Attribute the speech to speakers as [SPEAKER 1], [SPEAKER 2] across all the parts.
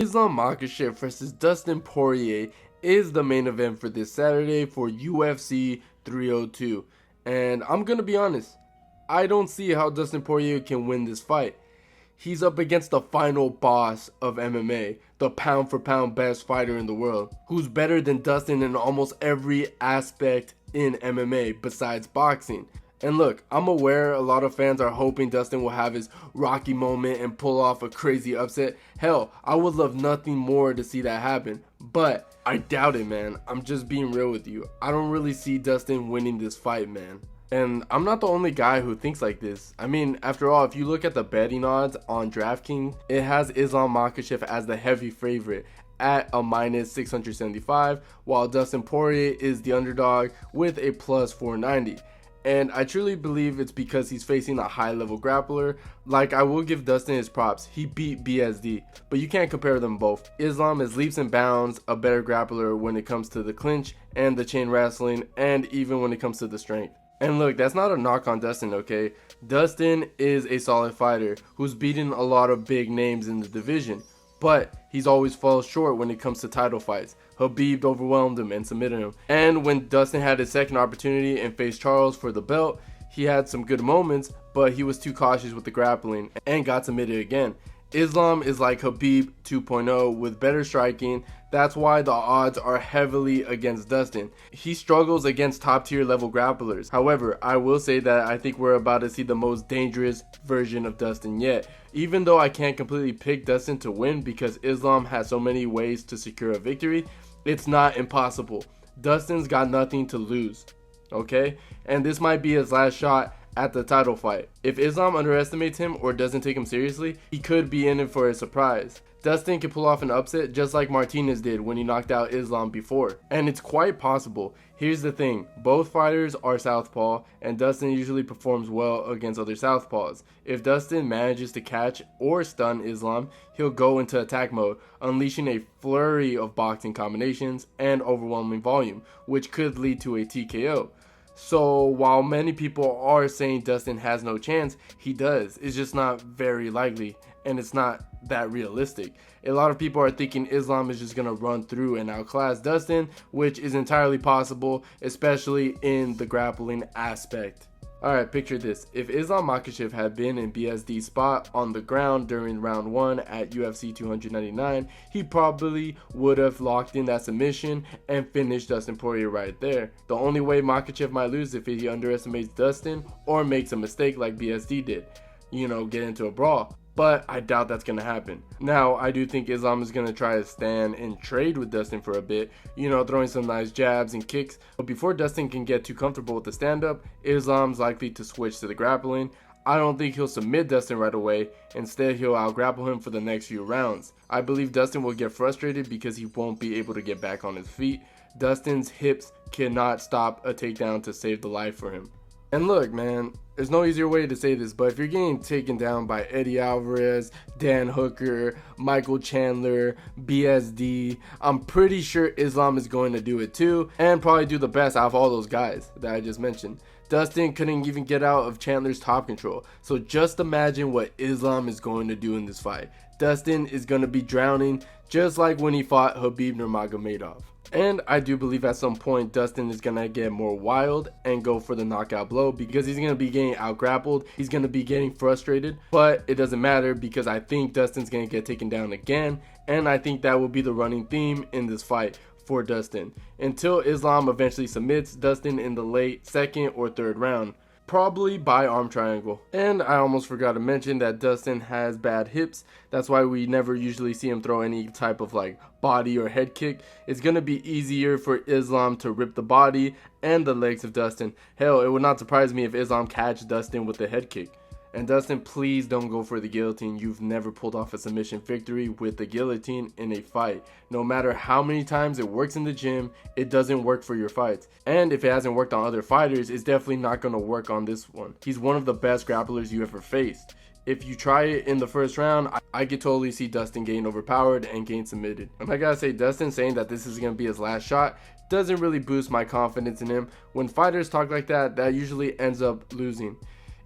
[SPEAKER 1] Islam Makhachev versus Dustin Poirier is the main event for this Saturday for UFC 302. And I'm going to be honest, I don't see how Dustin Poirier can win this fight. He's up against the final boss of MMA, the pound for pound best fighter in the world, who's better than Dustin in almost every aspect in MMA besides boxing. And look, I'm aware a lot of fans are hoping Dustin will have his Rocky moment and pull off a crazy upset. Hell, I would love nothing more to see that happen. But I doubt it, man. I'm just being real with you. I don't really see Dustin winning this fight, man. And I'm not the only guy who thinks like this. I mean, after all, if you look at the betting odds on DraftKings, it has Islam Makhachev as the heavy favorite at a minus 675, while Dustin Poirier is the underdog with a plus 490. And I truly believe it's because he's facing a high level grappler. Like, I will give Dustin his props. He beat BSD, but you can't compare them both. Islam is leaps and bounds a better grappler when it comes to the clinch and the chain wrestling, and even when it comes to the strength. And look, that's not a knock on Dustin, okay? Dustin is a solid fighter who's beaten a lot of big names in the division, but he's always falls short when it comes to title fights. Khabib overwhelmed him and submitted him. And when Dustin had his second opportunity and faced Charles for the belt, he had some good moments, but he was too cautious with the grappling and got submitted again. Islam is like Khabib 2.0 with better striking. That's why the odds are heavily against Dustin. He struggles against top tier level grapplers. However, I will say that I think we're about to see the most dangerous version of Dustin yet. Even though I can't completely pick Dustin to win because Islam has so many ways to secure a victory, it's not impossible. Dustin's got nothing to lose, okay? And this might be his last shot at the title fight. If Islam underestimates him or doesn't take him seriously, he could be in it for a surprise. Dustin can pull off an upset just like Martinez did when he knocked out Islam before. And it's quite possible. Here's the thing, both fighters are southpaw and Dustin usually performs well against other southpaws. If Dustin manages to catch or stun Islam, he'll go into attack mode, unleashing a flurry of boxing combinations and overwhelming volume, which could lead to a TKO. So while many people are saying Dustin has no chance, he does. It's just not very likely, and it's not that realistic. A lot of people are thinking Islam is just going to run through and outclass Dustin, which is entirely possible, especially in the grappling aspect. Alright, picture this. If Islam Makhachev had been in BSD's spot on the ground during round 1 at UFC 299, he probably would have locked in that submission and finished Dustin Poirier right there. The only way Makhachev might lose is if he underestimates Dustin or makes a mistake like BSD did. Get into a brawl. But I doubt that's going to happen. Now, I do think Islam is going to try to stand and trade with Dustin for a bit, throwing some nice jabs and kicks. But before Dustin can get too comfortable with the stand-up, Islam's likely to switch to the grappling. I don't think he'll submit Dustin right away. Instead, he'll out-grapple him for the next few rounds. I believe Dustin will get frustrated because he won't be able to get back on his feet. Dustin's hips cannot stop a takedown to save the life for him. And look, man, there's no easier way to say this, but if you're getting taken down by Eddie Alvarez, Dan Hooker, Michael Chandler, BSD, I'm pretty sure Islam is going to do it too, and probably do the best out of all those guys that I just mentioned. Dustin couldn't even get out of Chandler's top control, so just imagine what Islam is going to do in this fight. Dustin is going to be drowning, just like when he fought Khabib Nurmagomedov. And I do believe at some point Dustin is going to get more wild and go for the knockout blow because he's going to be getting out-grappled. He's going to be getting frustrated, but it doesn't matter because I think Dustin's going to get taken down again, and I think that will be the running theme in this fight for Dustin until Islam eventually submits Dustin in the late second or third round. Probably by arm triangle. And I almost forgot to mention that Dustin has bad hips. That's why we never usually see him throw any type of body or head kick. It's going to be easier for Islam to rip the body and the legs of Dustin. Hell, it would not surprise me if Islam catch Dustin with the head kick. And Dustin, please don't go for the guillotine. You've never pulled off a submission victory with the guillotine in a fight. No matter how many times it works in the gym, it doesn't work for your fights. And if it hasn't worked on other fighters, it's definitely not going to work on this one. He's one of the best grapplers you ever faced. If you try it in the first round, I could totally see Dustin getting overpowered and getting submitted. And I gotta say, Dustin saying that this is going to be his last shot doesn't really boost my confidence in him. When fighters talk like that usually ends up losing.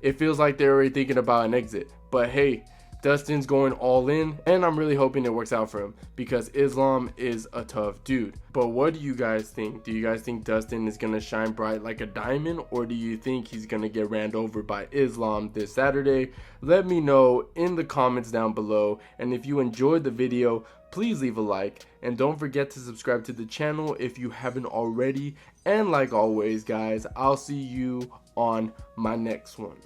[SPEAKER 1] It feels like they're already thinking about an exit. But hey, Dustin's going all in, and I'm really hoping it works out for him because Islam is a tough dude. But what do you guys think? Do you guys think Dustin is going to shine bright like a diamond, or do you think he's going to get ran over by Islam this Saturday? Let me know in the comments down below, and if you enjoyed the video, please leave a like, and don't forget to subscribe to the channel if you haven't already. And like always, guys, I'll see you on my next one.